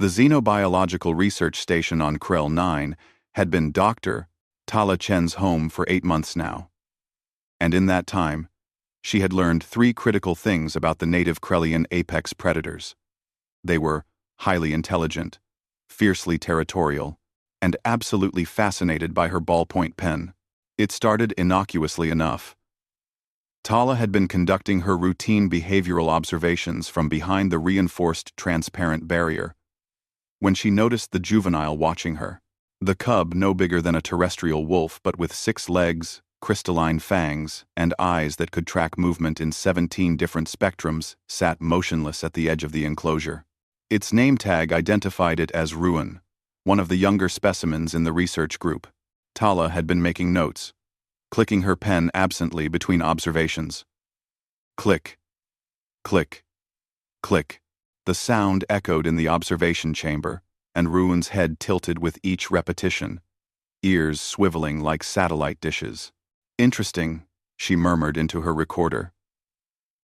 The xenobiological research station on Krell 9 had been Dr. Tala Chen's home for 8 months now. And in that time, she had learned 3 critical things about the native Krellian apex predators. They were highly intelligent, fiercely territorial, and absolutely fascinated by her ballpoint pen. It started innocuously enough. Tala had been conducting her routine behavioral observations from behind the reinforced transparent barrier when she noticed the juvenile watching her. The cub, no bigger than a terrestrial wolf but with 6 legs, crystalline fangs, and eyes that could track movement in 17 different spectrums, sat motionless at the edge of the enclosure. Its name tag identified it as Ruin, one of the younger specimens in the research group. Tala had been making notes, clicking her pen absently between observations. Click, click, click. The sound echoed in the observation chamber, and Ruin's head tilted with each repetition, ears swiveling like satellite dishes. Interesting, she murmured into her recorder.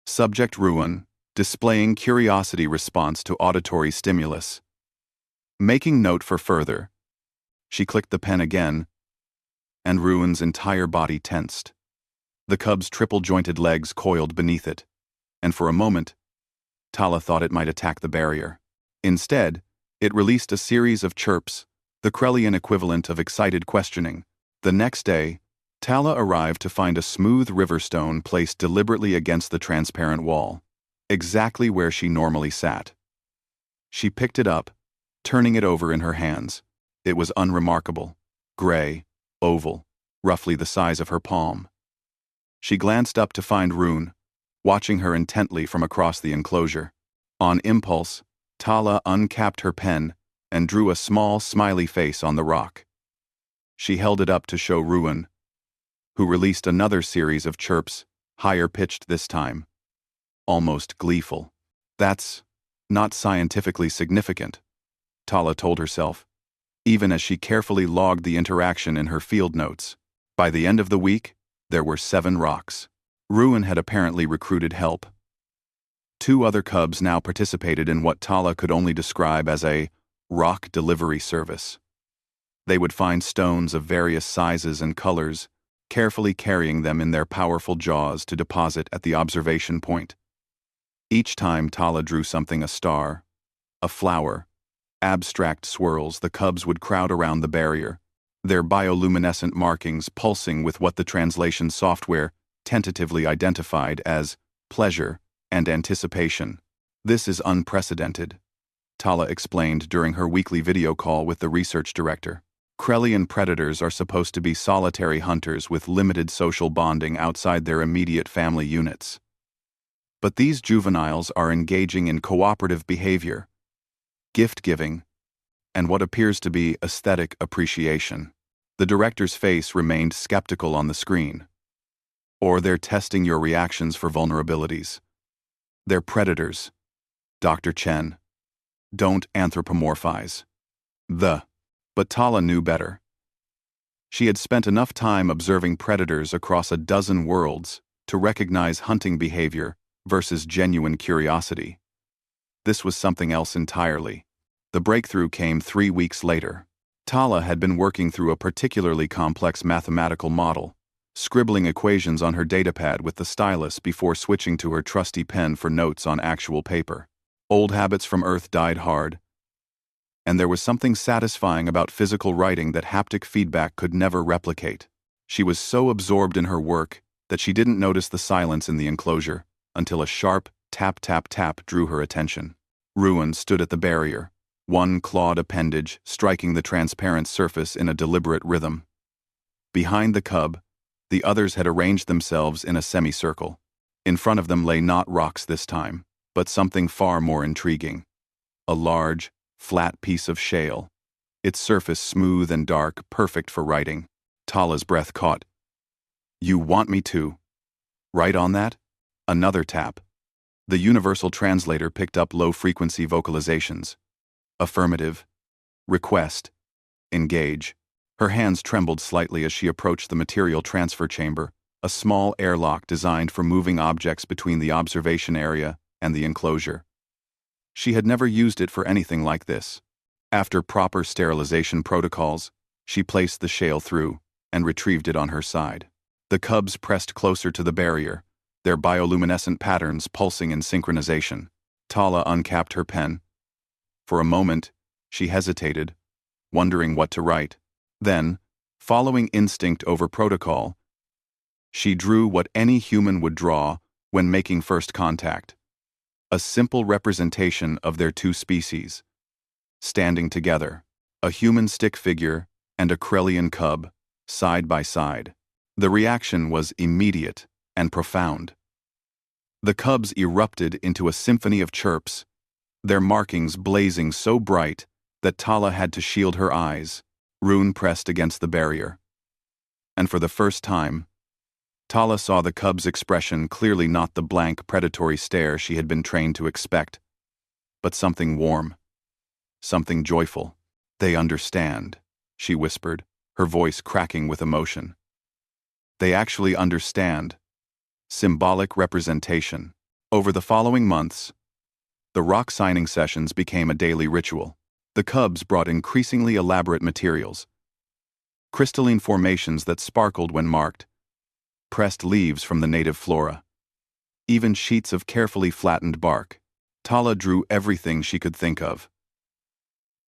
Subject Ruin, displaying curiosity response to auditory stimulus. Making note for further. She clicked the pen again, and Ruin's entire body tensed. The cub's triple-jointed legs coiled beneath it, and for a moment, Tala thought it might attack the barrier. Instead, it released a series of chirps, the Krellian equivalent of excited questioning. The next day, Tala arrived to find a smooth riverstone placed deliberately against the transparent wall, exactly where she normally sat. She picked it up, turning it over in her hands. It was unremarkable, gray, oval, roughly the size of her palm. She glanced up to find Rune, watching her intently from across the enclosure. On impulse, Tala uncapped her pen and drew a small, smiley face on the rock. She held it up to show Ruin, who released another series of chirps, higher pitched this time, almost gleeful. That's not scientifically significant, Tala told herself, even as she carefully logged the interaction in her field notes. By the end of the week, there were 7 rocks. Ruin had apparently recruited help. 2 other cubs now participated in what Tala could only describe as a rock delivery service. They would find stones of various sizes and colors, carefully carrying them in their powerful jaws to deposit at the observation point. Each time Tala drew something, a star, a flower, abstract swirls, the cubs would crowd around the barrier, their bioluminescent markings pulsing with what the translation software tentatively identified as pleasure and anticipation. This is unprecedented, Tala explained during her weekly video call with the research director. Krellian predators are supposed to be solitary hunters with limited social bonding outside their immediate family units. But these juveniles are engaging in cooperative behavior, gift-giving, and what appears to be aesthetic appreciation. The director's face remained skeptical on the screen. Or they're testing your reactions for vulnerabilities. They're predators, Dr. Chen. Don't anthropomorphize. But Tala knew better. She had spent enough time observing predators across a dozen worlds to recognize hunting behavior versus genuine curiosity. This was something else entirely. The breakthrough came 3 weeks later. Tala had been working through a particularly complex mathematical model, scribbling equations on her datapad with the stylus before switching to her trusty pen for notes on actual paper. Old habits from Earth died hard, and there was something satisfying about physical writing that haptic feedback could never replicate. She was so absorbed in her work that she didn't notice the silence in the enclosure until a sharp tap-tap-tap drew her attention. Ruin stood at the barrier, one clawed appendage striking the transparent surface in a deliberate rhythm. Behind the cub, the others had arranged themselves in a semicircle. In front of them lay not rocks this time, but something far more intriguing. A large, flat piece of shale, its surface smooth and dark, perfect for writing. Tala's breath caught. "You want me to write on that?" Another tap. The universal translator picked up low-frequency vocalizations. Affirmative. Request. Engage. Her hands trembled slightly as she approached the material transfer chamber, a small airlock designed for moving objects between the observation area and the enclosure. She had never used it for anything like this. After proper sterilization protocols, she placed the shale through and retrieved it on her side. The cubs pressed closer to the barrier, their bioluminescent patterns pulsing in synchronization. Tala uncapped her pen. For a moment, she hesitated, wondering what to write. Then, following instinct over protocol, she drew what any human would draw when making first contact. A simple representation of their two species, standing together, a human stick figure and a Krellian cub, side by side. The reaction was immediate and profound. The cubs erupted into a symphony of chirps, their markings blazing so bright that Tala had to shield her eyes. Rune pressed against the barrier. And for the first time, Tala saw the cub's expression clearly not the blank, predatory stare she had been trained to expect, but something warm, something joyful. "They understand," she whispered, her voice cracking with emotion. "They actually understand." Symbolic representation. Over the following months, the rock signing sessions became a daily ritual. The cubs brought increasingly elaborate materials, crystalline formations that sparkled when marked, pressed leaves from the native flora, even sheets of carefully flattened bark. Tala drew everything she could think of.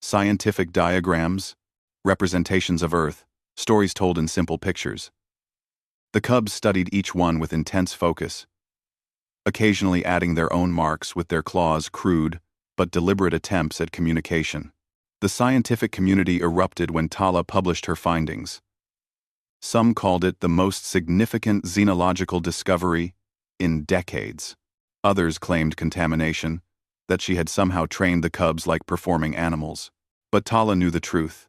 Scientific diagrams, representations of Earth, stories told in simple pictures. The cubs studied each one with intense focus, occasionally adding their own marks with their claws' crude but deliberate attempts at communication. The scientific community erupted when Tala published her findings. Some called it the most significant xenological discovery in decades. Others claimed contamination, that she had somehow trained the cubs like performing animals. But Tala knew the truth.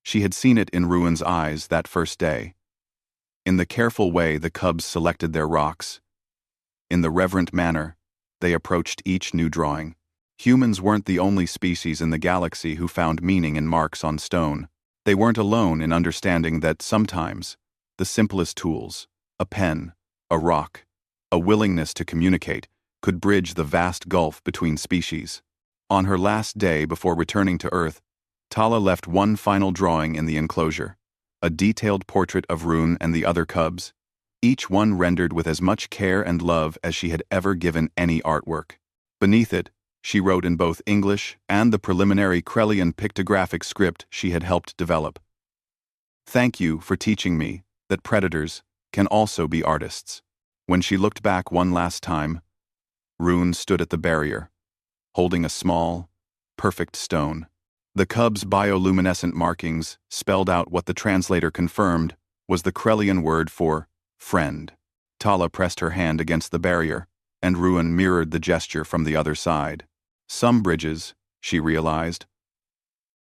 She had seen it in Ruin's eyes that first day. In the careful way the cubs selected their rocks. In the reverent manner they approached each new drawing. Humans weren't the only species in the galaxy who found meaning in marks on stone. They weren't alone in understanding that sometimes the simplest tools, a pen, a rock, a willingness to communicate, could bridge the vast gulf between species. On her last day before returning to Earth, Tala left one final drawing in the enclosure, a detailed portrait of Rune and the other cubs, each one rendered with as much care and love as she had ever given any artwork. Beneath it, she wrote in both English and the preliminary Krellian pictographic script she had helped develop. "Thank you for teaching me that predators can also be artists." When she looked back one last time, Rune stood at the barrier, holding a small, perfect stone. The cub's bioluminescent markings spelled out what the translator confirmed was the Krellian word for friend. Tala pressed her hand against the barrier, and Rune mirrored the gesture from the other side. Some bridges, she realized,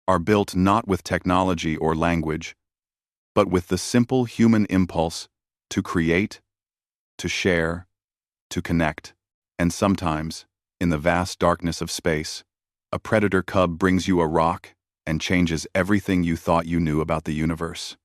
are built not with technology or language, but with the simple human impulse to create, to share, to connect. And sometimes, in the vast darkness of space, a predator cub brings you a rock and changes everything you thought you knew about the universe.